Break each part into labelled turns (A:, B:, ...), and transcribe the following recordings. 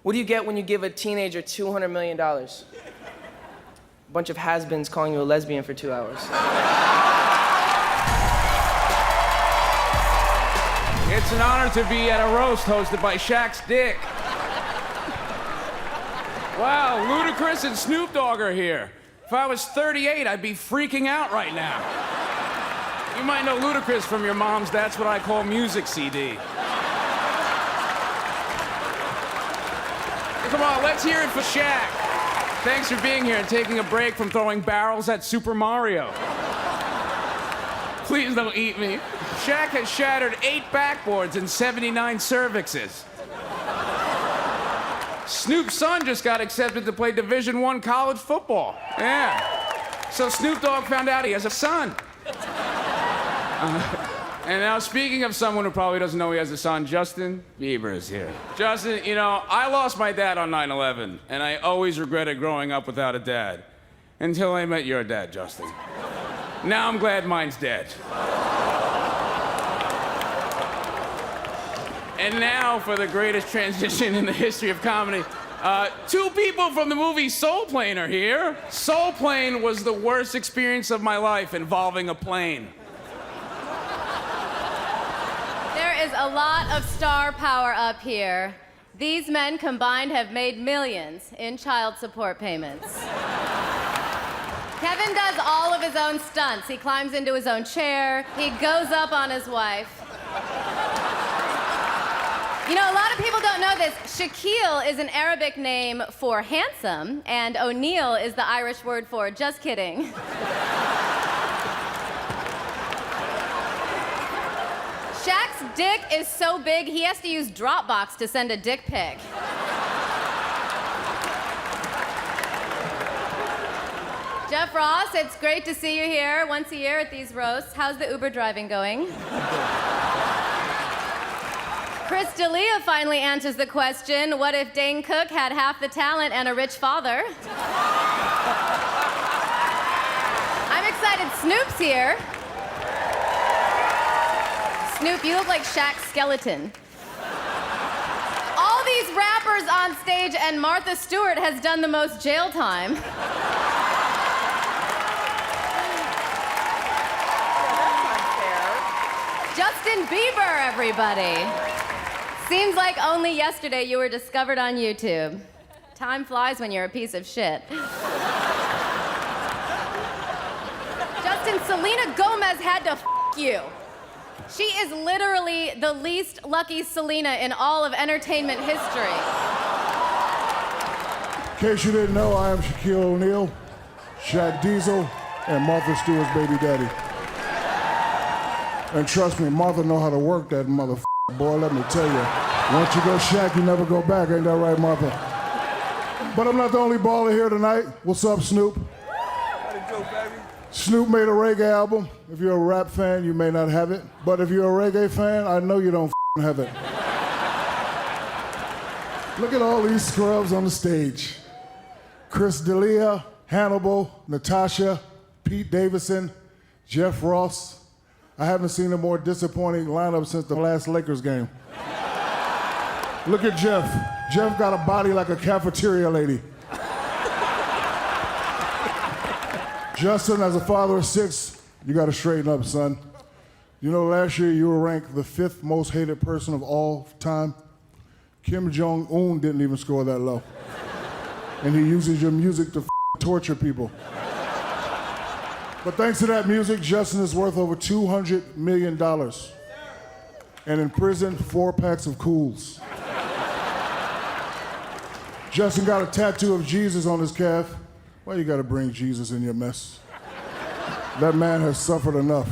A: What do you get when you give a teenager $200 million? A bunch of has-beens calling you a lesbian for 2 hours.
B: It's an honor to be at a roast hosted by Shaq's dick. Wow, Ludacris and Snoop Dogg are here. If I was 38, I'd be freaking out right now. You might know Ludacris from your mom's That's What I Call Music CD. Come on, let's hear it for Shaq. Thanks for being here and taking a break from throwing barrels at Super Mario. Please don't eat me. Shaq has shattered 8 backboards and 79 cervixes. Snoop's son just got accepted to play Division I college football. Yeah. So Snoop Dogg found out he has a son. And now, speaking of someone who probably doesn't know he has a son, Justin Bieber is here. Justin, you know, I lost my dad on 9/11, and I always regretted growing up without a dad. Until I met your dad, Justin. Now I'm glad mine's dead. And now for the greatest transition in the history of comedy. 2 people from the movie Soul Plane are here. Soul Plane was the worst experience of my life involving a plane.
C: There is a lot of star power up here. These men combined have made millions in child support payments. Kevin does all of his own stunts. He climbs into his own chair. He goes up on his wife. You know, a lot of people don't know this. Shaquille is an Arabic name for handsome, and O'Neill is the Irish word for just kidding. Shaq's dick is so big, he has to use Dropbox to send a dick pic. Jeff Ross, it's great to see you here once a year at these roasts. How's the Uber driving going? Chris D'Elia finally answers the question, what if Dane Cook had half the talent and a rich father? I'm excited Snoop's here. Snoop, you look like Shaq's skeleton. All these rappers on stage and Martha Stewart has done the most jail time. Justin Bieber, everybody. Seems like only yesterday you were discovered on YouTube. Time flies when you're a piece of shit. Justin, Selena Gomez had to f you. She is literally the least lucky Selena in all of entertainment history.
D: In case you didn't know, I am Shaquille O'Neal, Shaq Diesel, and Martha Stewart's baby daddy. And trust me, Martha know how to work that motherfucker, boy, let me tell you. Once you go Shaq, you never go back, ain't that right, Martha? But I'm not the only baller here tonight. What's up, Snoop?
E: How to do, baby?
D: Snoop made a reggae album. If you're a rap fan, you may not have it. But if you're a reggae fan, I know you don't have it. Look at all these scrubs on the stage. Chris D'Elia, Hannibal, Natasha, Pete Davidson, Jeff Ross. I haven't seen a more disappointing lineup since the last Lakers game. Look at Jeff. Jeff got a body like a cafeteria lady. Justin, as a father of 6, you gotta straighten up, son. You know, last year you were ranked the 5th most hated person of all time. Kim Jong-un didn't even score that low. And he uses your music to torture people. But thanks to that music, Justin is worth over $200 million. And in prison, 4 packs of Cools. Justin got a tattoo of Jesus on his calf. Why you gotta bring Jesus in your mess? That man has suffered enough.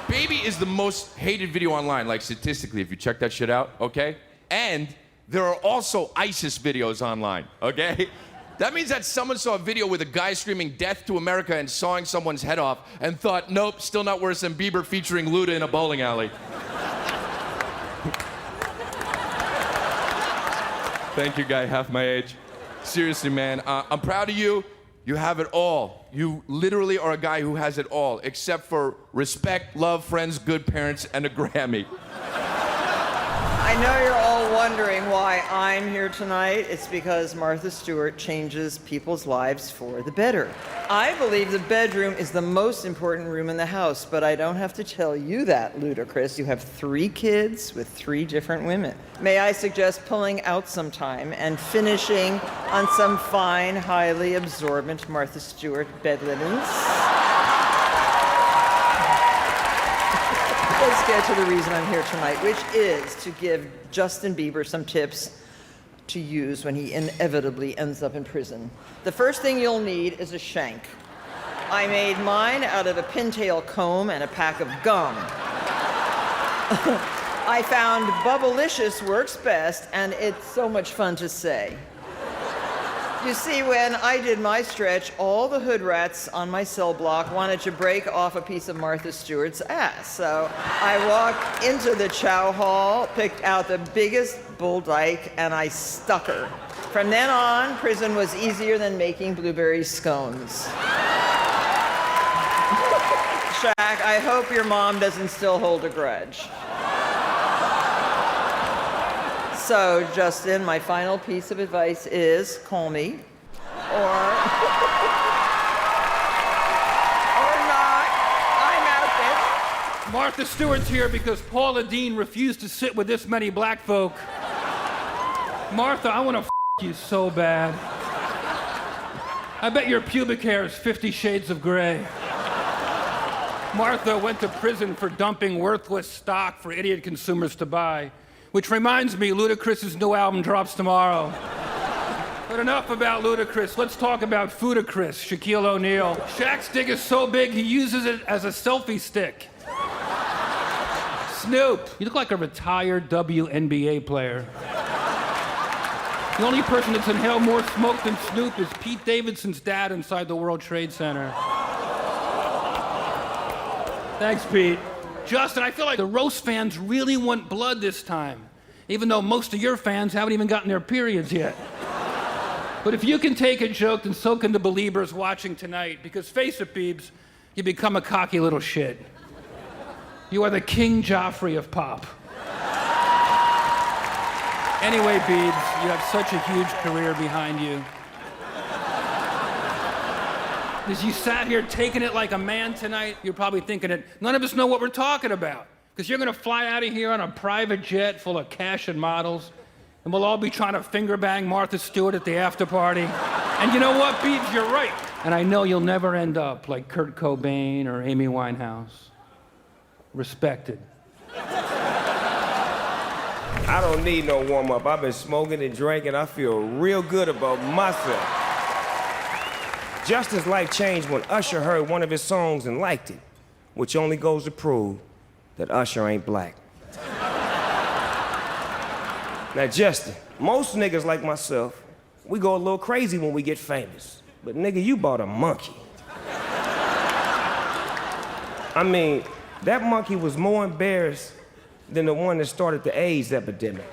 E: Baby is the most hated video online, like statistically, if you check that shit out, okay? And there are also ISIS videos online, okay? That means that someone saw a video with a guy screaming death to America and sawing someone's head off and thought, nope, still not worse than Bieber featuring Luda in a bowling alley. Thank you, guy half my age. Seriously, man, I'm proud of you. You have it all. You literally are a guy who has it all, except for respect, love, friends, good parents, and a Grammy.
A: I
F: I know you're all wondering why I'm here tonight. It's because Martha Stewart changes people's lives for the better. I believe the bedroom is the most important room in the house, but I don't have to tell you that, Ludacris. You have 3 kids with 3 different women. May I suggest pulling out some time and finishing on some fine, highly absorbent Martha Stewart bed linens? Let's get to the reason I'm here tonight, which is to give Justin Bieber some tips to use when he inevitably ends up in prison. The first thing you'll need is a shank. I made mine out of a pintail comb and a pack of gum. I found Bubblicious works best, and it's so much fun to say. You see, when I did my stretch, all the hood rats on my cell block wanted to break off a piece of Martha Stewart's ass. So I walked into the chow hall, picked out the biggest bull dyke, and I stuck her. From then on, prison was easier than making blueberry scones. Shaq, I hope your mom doesn't still hold a grudge. So, Justin, my final piece of advice is call me, or not. I'm out there.
G: Martha Stewart's here because Paula Deen refused to sit with this many black folk. Martha, I want to you so bad. I bet your pubic hair is 50 shades of gray. Martha went to prison for dumping worthless stock for idiot consumers to buy. Which reminds me, Ludacris's new album drops tomorrow. But enough about Ludacris. Let's talk about Foodacris, Shaquille O'Neal. Shaq's dick is so big, he uses it as a selfie stick. Snoop, you look like a retired WNBA player. The only person that's inhaled more smoke than Snoop is Pete Davidson's dad inside the World Trade Center. Thanks, Pete. Justin, I feel like the roast fans really want blood this time, even though most of your fans haven't even gotten their periods yet. But if you can take a joke, then so can the believers watching tonight, because face it, Biebs, you become a cocky little shit. You are the King Joffrey of pop. Anyway, Biebs, you have such a huge career behind you. As you sat here taking it like a man tonight, you're probably thinking that none of us know what we're talking about. Because you're gonna fly out of here on a private jet full of cash and models, and we'll all be trying to finger bang Martha Stewart at the after party. And you know what, Biebs, you're right. And I know you'll never end up like Kurt Cobain or Amy Winehouse. Respected.
H: I don't need no warm-up. I've been smoking and drinking. I feel real good about myself. Justin's life changed when Usher heard one of his songs and liked it, which only goes to prove that Usher ain't black. Now, Justin, most niggas like myself, we go a little crazy when we get famous. But nigga, you bought a monkey. I mean, that monkey was more embarrassed than the one that started the AIDS epidemic.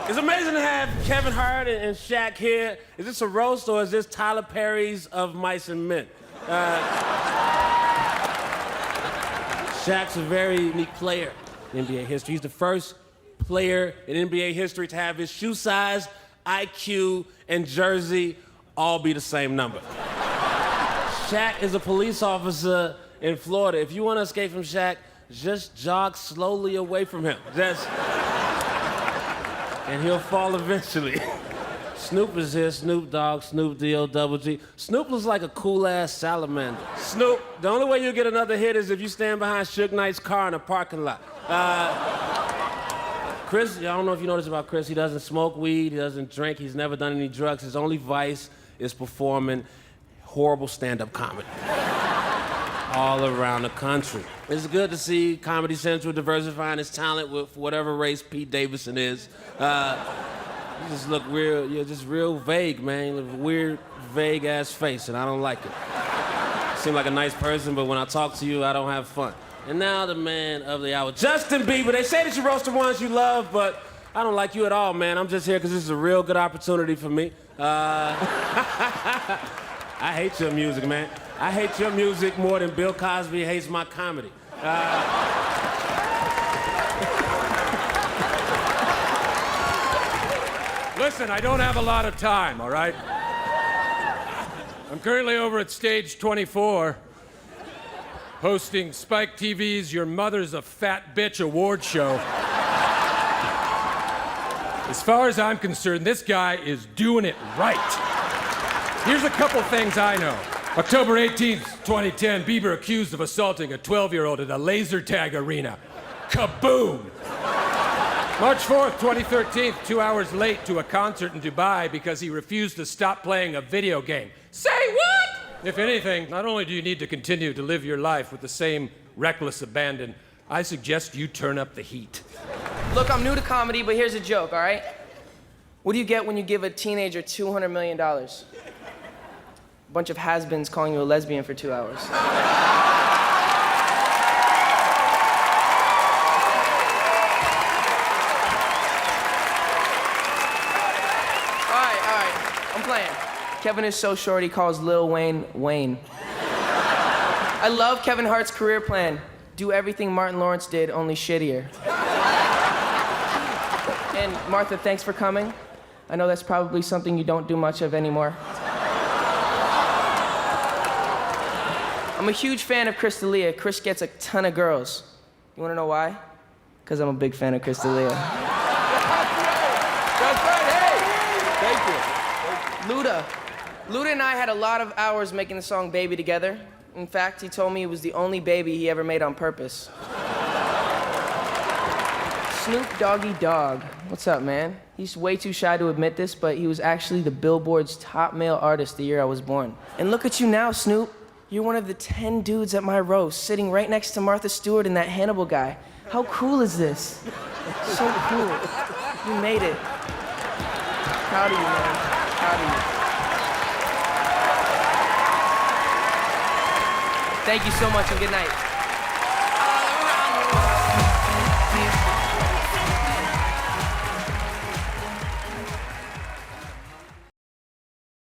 I: It's amazing to have Kevin Hart and Shaq here. Is this a roast or is this Tyler Perry's Of Mice and Men? Shaq's a very unique player in NBA history. He's the first player in NBA history to have his shoe size, IQ, and jersey all be the same number. Shaq is a police officer in Florida. If you want to escape from Shaq, just jog slowly away from him. And he'll fall eventually. Snoop is here, Snoop Dogg, Snoop D-O double G. Snoop looks like a cool-ass salamander. Snoop, the only way you'll get another hit is if you stand behind Suge Knight's car in a parking lot. Chris, I don't know if you know this about Chris, he doesn't smoke weed, he doesn't drink, he's never done any drugs. His only vice is performing horrible stand-up comedy. All around the country. It's good to see Comedy Central diversifying its talent with whatever race Pete Davidson is. You just look real, you're just real vague, man. You have a weird, vague-ass face, and I don't like it. You seem like a nice person, but when I talk to you, I don't have fun. And now the man of the hour, Justin Bieber. They say that you roast the ones you love, but I don't like you at all, man. I'm just here because this is a real good opportunity for me. I hate your music, man. I hate your music more than Bill Cosby hates my comedy.
J: Listen, I don't have a lot of time, all right? I'm currently over at stage 24, hosting Spike TV's Your Mother's a Fat Bitch award show. As far as I'm concerned, this guy is doing it right. Here's a couple things I know. October 18th, 2010, Bieber accused of assaulting a 12-year-old at a laser tag arena. Kaboom! March 4th, 2013, 2 hours late to a concert in Dubai because he refused to stop playing a video game. Say what? If anything, not only do you need to continue to live your life with the same reckless abandon, I suggest you turn up the heat.
A: Look, I'm new to comedy, but here's a joke, all right? What do you get when you give a teenager $200 million? A bunch of has-beens calling you a lesbian for 2 hours. All right, I'm playing. Kevin is so short, he calls Lil Wayne, Wayne. I love Kevin Hart's career plan. Do everything Martin Lawrence did, only shittier. And Martha, thanks for coming. I know that's probably something you don't do much of anymore. I'm a huge fan of Chris D'Elia. Chris gets a ton of girls. You wanna know why? Because I'm a big fan of Chris D'Elia.
E: That's right, hey! Thank you.
A: Luda and I had a lot of hours making the song Baby together. In fact, he told me it was the only baby he ever made on purpose. Snoop Doggy Dogg. What's up, man? He's way too shy to admit this, but he was actually the Billboard's top male artist the year I was born. And look at you now, Snoop. You're one of the 10 dudes at my roast, sitting right next to Martha Stewart and that Hannibal guy. How cool is this? So cool. You made it. Proud of you, man. Proud of you. Thank you so much and good night.